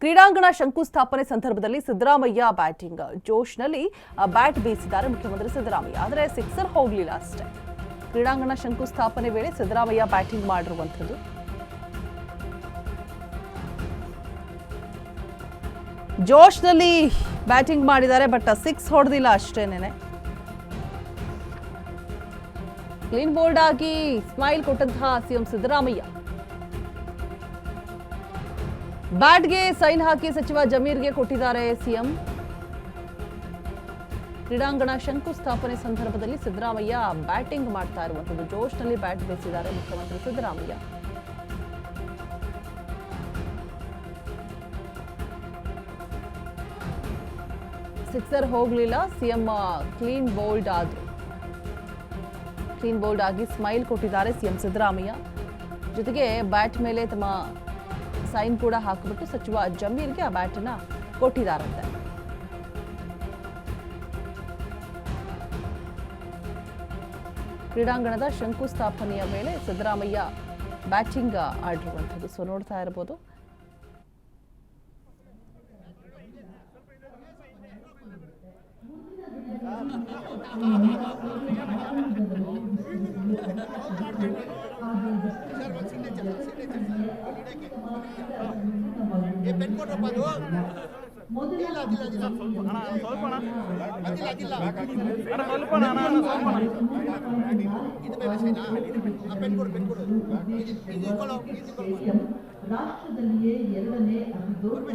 ಕ್ರೀಡಾಂಗಣ ಶಂಕುಸ್ಥಾಪನೆ ಸಂದರ್ಭದಲ್ಲಿ ಸಿದ್ದರಾಮಯ್ಯ ಬ್ಯಾಟಿಂಗ್ ಜೋಶ್ನಲ್ಲಿ ಬ್ಯಾಟ್ ಬೀಸಿದ್ದಾರೆ ಮುಖ್ಯಮಂತ್ರಿ ಸಿದ್ದರಾಮಯ್ಯ. ಆದರೆ ಸಿಕ್ಸರ್ ಹೋಗಲಿಲ್ಲ ಅಷ್ಟೇ. ಕ್ರೀಡಾಂಗಣ ಶಂಕುಸ್ಥಾಪನೆ ವೇಳೆ ಸಿದ್ದರಾಮಯ್ಯ ಬ್ಯಾಟಿಂಗ್ ಮಾಡಿರುವಂಥದ್ದು. ಜೋಶ್ನಲ್ಲಿ ಬ್ಯಾಟಿಂಗ್ ಮಾಡಿದ್ದಾರೆ, ಬಟ್ ಸಿಕ್ಸ್ ಹೊಡೆದಿಲ್ಲ ಅಷ್ಟೇನೆ. ಕ್ಲೀನ್ ಬೋಲ್ಡ್ ಆಗಿ ಸ್ಮೈಲ್ ಕೊಟ್ಟಂತಹ ಸಿಎಂ ಸಿದ್ದರಾಮಯ್ಯ. ಬ್ಯಾಟ್ಗೆ ಸೈನ್ ಹಾಕಿ ಸಚಿವ ಜಮೀರ್ಗೆ ಕೊಟ್ಟಿದ್ದಾರೆ ಸಿಎಂ. ಕ್ರೀಡಾಂಗಣ ಶಂಕುಸ್ಥಾಪನೆ ಸಂದರ್ಭದಲ್ಲಿ ಸಿದ್ದರಾಮಯ್ಯ ಬ್ಯಾಟಿಂಗ್ ಮಾಡ್ತಾ ಇರುವಂಥದ್ದು. ಜೋಶ್ನಲ್ಲಿ ಬ್ಯಾಟ್ ಬೀಸಿದ್ದಾರೆ ಮುಖ್ಯಮಂತ್ರಿ ಸಿದ್ದರಾಮಯ್ಯ. ಸಿಕ್ಸರ್ ಹೋಗಲಿಲ್ಲ, ಸಿಎಂ ಕ್ಲೀನ್ ಬೋಲ್ಡ್ ಆದ್ರು. ಕ್ಲೀನ್ ಬೋಲ್ಡ್ ಆಗಿ ಸ್ಮೈಲ್ ಕೊಟ್ಟಿದ್ದಾರೆ ಸಿಎಂ ಸಿದ್ದರಾಮಯ್ಯ. ಜೊತೆಗೆ ಬ್ಯಾಟ್ ಮೇಲೆ ತಮ್ಮ ಸೈನ್ ಕೂಡ ಹಾಕಿಬಿಟ್ಟು ಸಚಿವ ಜಮೀರ್ಗೆ ಆ ಬ್ಯಾಟ್ ಅನ್ನ ಕೊಟ್ಟಿದ್ದಾರಂತೆ. ಕ್ರೀಡಾಂಗಣದ ಶಂಕುಸ್ಥಾಪನೆಯ ವೇಳೆ ಸಿದ್ದರಾಮಯ್ಯ ಬ್ಯಾಟಿಂಗ್ ಆಡಿರುವಂಥದ್ದು. ಸೊ ನೋಡ್ತಾ ಇರಬಹುದು. ರಾಷ್ಟ್ರದಲ್ಲಿಯೇ ಎರಡನೇ ಅತಿ ದೊಡ್ಡ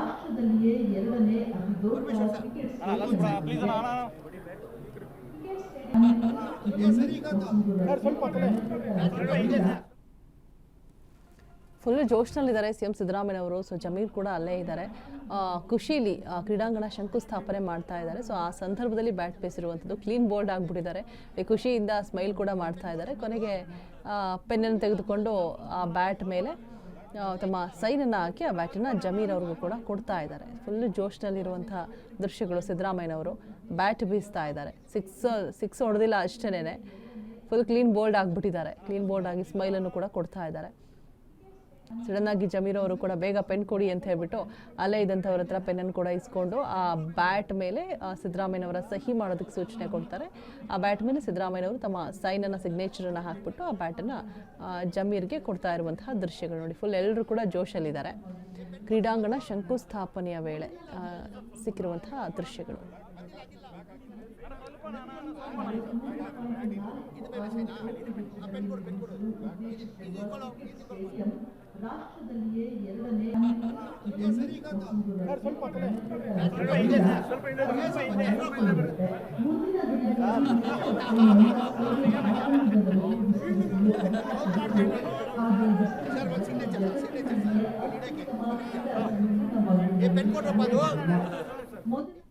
ರಾಷ್ಟ್ರದಲ್ಲಿಯೇ ಎರಡನೇ ಅತಿ ದೊಡ್ಡ ಫುಲ್ ಜೋಶ್ನಲ್ಲಿದ್ದಾರೆ ಸಿಎಂ ಸಿದ್ದರಾಮಯ್ಯನವರು. ಸೊ ಜಮೀರ್ ಕೂಡ ಅಲ್ಲೇ ಇದ್ದಾರೆ. ಖುಷಿಲಿ ಕ್ರೀಡಾಂಗಣ ಶಂಕುಸ್ಥಾಪನೆ ಮಾಡ್ತಾ ಇದ್ದಾರೆ. ಸೊ ಆ ಸಂದರ್ಭದಲ್ಲಿ ಬ್ಯಾಟ್ ಬೀಸಿರುವಂಥದ್ದು. ಕ್ಲೀನ್ ಬೋಲ್ಡ್ ಆಗಿಬಿಟ್ಟಿದ್ದಾರೆ. ಖುಷಿಯಿಂದ ಸ್ಮೈಲ್ ಕೂಡ ಮಾಡ್ತಾ ಇದ್ದಾರೆ. ಕೊನೆಗೆ ಪೆನ್ನನ್ನು ತೆಗೆದುಕೊಂಡು ಆ ಬ್ಯಾಟ್ ಮೇಲೆ ತಮ್ಮ ಸೈನನ್ನು ಹಾಕಿ ಆ ಬ್ಯಾಟನ್ನು ಜಮೀರ್ ಅವ್ರಿಗೂ ಕೂಡ ಕೊಡ್ತಾ ಇದ್ದಾರೆ. ಫುಲ್ ಜೋಶ್ನಲ್ಲಿರುವಂಥ ದೃಶ್ಯಗಳು. ಸಿದ್ದರಾಮಯ್ಯನವರು ಬ್ಯಾಟ್ ಬೀಸ್ತಾ ಇದ್ದಾರೆ. ಸಿಕ್ಸ್ ಹೊಡೆದಿಲ್ಲ ಅಷ್ಟೇನೆ. ಫುಲ್ ಕ್ಲೀನ್ ಬೋಲ್ಡ್ ಆಗಿಬಿಟ್ಟಿದ್ದಾರೆ. ಕ್ಲೀನ್ ಬೋಲ್ಡ್ ಆಗಿ ಸ್ಮೈಲನ್ನು ಕೂಡ ಕೊಡ್ತಾ ಇದ್ದಾರೆ. ಸಡನ್ ಆಗಿ ಜಮೀರ್ ಅವರು ಕೂಡ ಬೇಗ ಪೆನ್ ಕೊಡಿ ಅಂತ ಹೇಳ್ಬಿಟ್ಟು ಅಲ್ಲೇ ಇದ್ದಂಥವ್ರ ಹತ್ರ ಪೆನ್ನನ್ನು ಕೂಡ ಇಸ್ಕೊಂಡು ಆ ಬ್ಯಾಟ್ ಮೇಲೆ ಸಿದ್ದರಾಮಯ್ಯನವರ ಸಹಿ ಮಾಡೋದಕ್ಕೆ ಸೂಚನೆ ಕೊಡ್ತಾರೆ. ಆ ಬ್ಯಾಟ್ ಮೇಲೆ ಸಿದ್ದರಾಮಯ್ಯನವರು ತಮ್ಮ ಸೈನನ್ನು ಸಿಗ್ನೇಚರನ್ನು ಹಾಕ್ಬಿಟ್ಟು ಆ ಬ್ಯಾಟನ್ನು ಜಮೀರ್ಗೆ ಕೊಡ್ತಾ ಇರುವಂತಹ ದೃಶ್ಯಗಳು ನೋಡಿ. ಫುಲ್ ಎಲ್ಲರೂ ಕೂಡ ಜೋಶಲ್ಲಿದ್ದಾರೆ. ಕ್ರೀಡಾಂಗಣ ಶಂಕುಸ್ಥಾಪನೆಯ ವೇಳೆ ಸಿಕ್ಕಿರುವಂತಹ ದೃಶ್ಯಗಳು. ರಾಷ್ಟ್ರದಲ್ಲಿಯೇ ಎರಡನೇ ಮುಂದಿನ